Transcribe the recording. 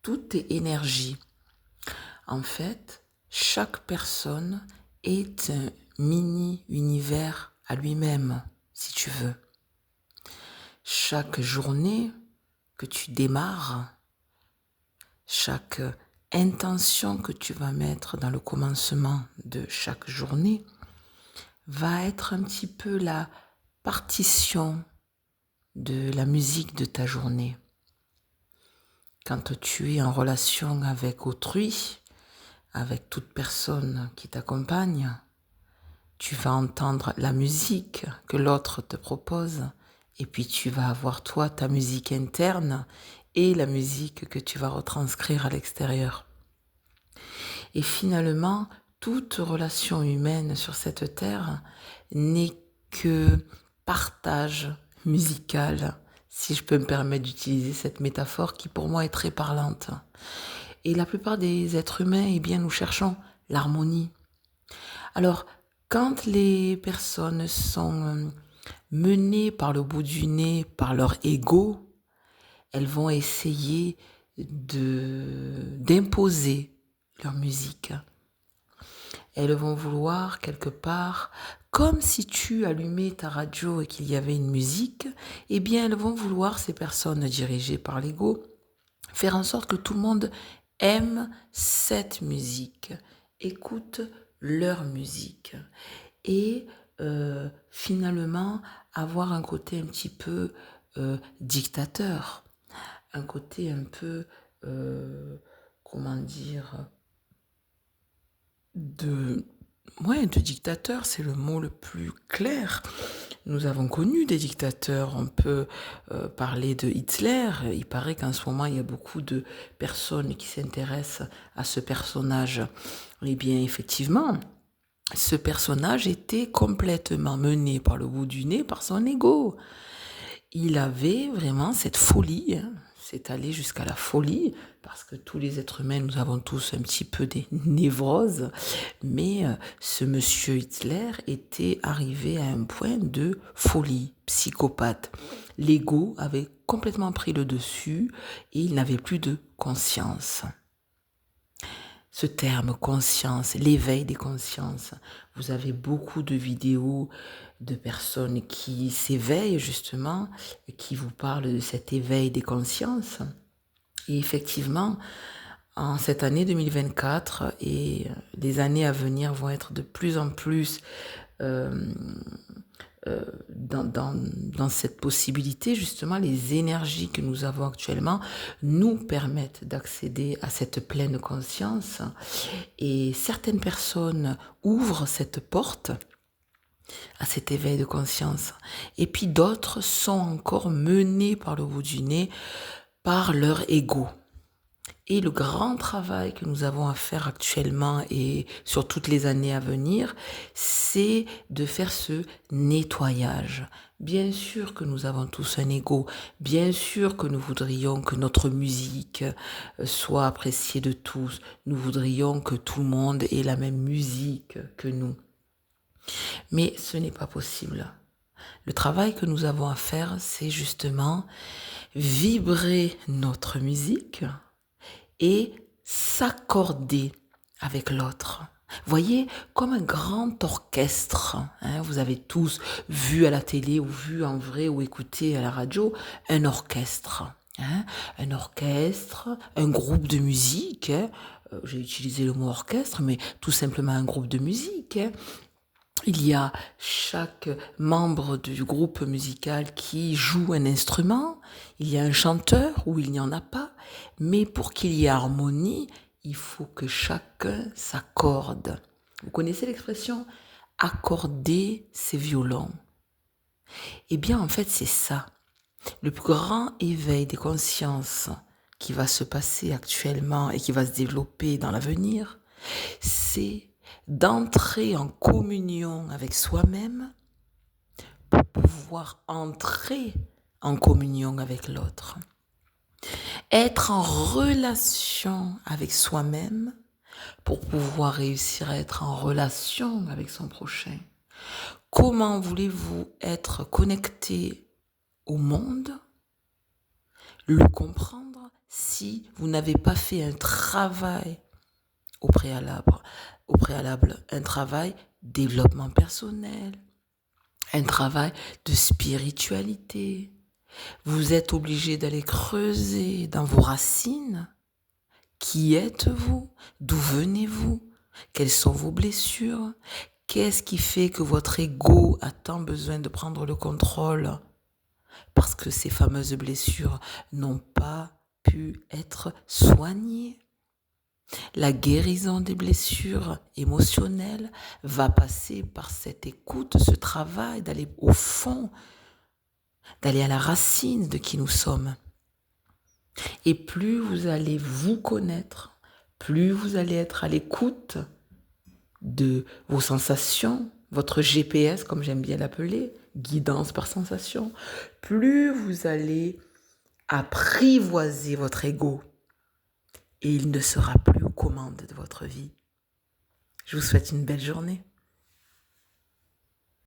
Tout est énergie. En fait, chaque personne est un mini-univers à lui-même, si tu veux. Chaque journée que tu démarres, chaque intention que tu vas mettre dans le commencement de chaque journée va être un petit peu la partition de la musique de ta journée. Quand tu es en relation avec autrui, avec toute personne qui t'accompagne, tu vas entendre la musique que l'autre te propose et puis tu vas avoir toi ta musique interne et la musique que tu vas retranscrire à l'extérieur. Et finalement, toute relation humaine sur cette terre n'est que partage musical, si je peux me permettre d'utiliser cette métaphore qui pour moi est très parlante. Et la plupart des êtres humains, eh bien, nous cherchons l'harmonie. Alors, quand les personnes sont menées par le bout du nez, par leur ego, elles vont essayer d'imposer leur musique. Elles vont vouloir quelque part, comme si tu allumais ta radio et qu'il y avait une musique, eh bien elles vont vouloir, ces personnes dirigées par l'ego, faire en sorte que tout le monde aime cette musique, écoute leur musique et finalement avoir un côté un petit peu dictateur, un côté un peu, comment dire, de dictateur, c'est le mot le plus clair. Nous avons connu des dictateurs, on peut parler de Hitler, il paraît qu'en ce moment il y a beaucoup de personnes qui s'intéressent à ce personnage. Eh bien effectivement, ce personnage était complètement mené par le bout du nez par son ego. Il avait vraiment cette folie, c'est allé jusqu'à la folie, parce que tous les êtres humains, nous avons tous un petit peu des névroses, mais ce monsieur Hitler était arrivé à un point de folie, psychopathe. L'ego avait complètement pris le dessus et il n'avait plus de conscience. Ce terme conscience, l'éveil des consciences. Vous avez beaucoup de vidéos de personnes qui s'éveillent justement, qui vous parlent de cet éveil des consciences. Et effectivement, en cette année 2024 et les années à venir vont être de plus en plus dans cette possibilité, justement, les énergies que nous avons actuellement nous permettent d'accéder à cette pleine conscience. Et certaines personnes ouvrent cette porte à cet éveil de conscience. Et puis d'autres sont encore menées par le bout du nez par leur ego. Et le grand travail que nous avons à faire actuellement et sur toutes les années à venir, c'est de faire ce nettoyage. Bien sûr que nous avons tous un ego, bien sûr que nous voudrions que notre musique soit appréciée de tous, nous voudrions que tout le monde ait la même musique que nous. Mais ce n'est pas possible. Le travail que nous avons à faire, c'est justement vibrer notre musique et s'accorder avec l'autre. Voyez, comme un grand orchestre, vous avez tous vu à la télé ou vu en vrai ou écouté à la radio, un orchestre. Un orchestre, un groupe de musique, j'ai utilisé le mot orchestre, mais tout simplement un groupe de musique. Il y a chaque membre du groupe musical qui joue un instrument, il y a un chanteur ou il n'y en a pas, mais pour qu'il y ait harmonie, il faut que chacun s'accorde. Vous connaissez l'expression « accorder ses violons ». Eh bien, en fait, c'est ça. Le plus grand éveil des consciences qui va se passer actuellement et qui va se développer dans l'avenir, c'est d'entrer en communion avec soi-même pour pouvoir entrer en communion avec l'autre. Être en relation avec soi-même pour pouvoir réussir à être en relation avec son prochain. Comment voulez-vous être connecté au monde, le comprendre, si vous n'avez pas fait un travail au préalable, un travail développement personnel, un travail de spiritualité. Vous êtes obligé d'aller creuser dans vos racines. Qui êtes-vous? D'où venez-vous? Quelles sont vos blessures? Qu'est-ce qui fait que votre ego a tant besoin de prendre le contrôle? Parce que ces fameuses blessures n'ont pas pu être soignées. La guérison des blessures émotionnelles va passer par cette écoute, ce travail, d'aller au fond, d'aller à la racine de qui nous sommes. Et plus vous allez vous connaître, plus vous allez être à l'écoute de vos sensations, votre GPS, comme j'aime bien l'appeler, guidance par sensation, plus vous allez apprivoiser votre ego et il ne sera plus aux commandes de votre vie. Je vous souhaite une belle journée.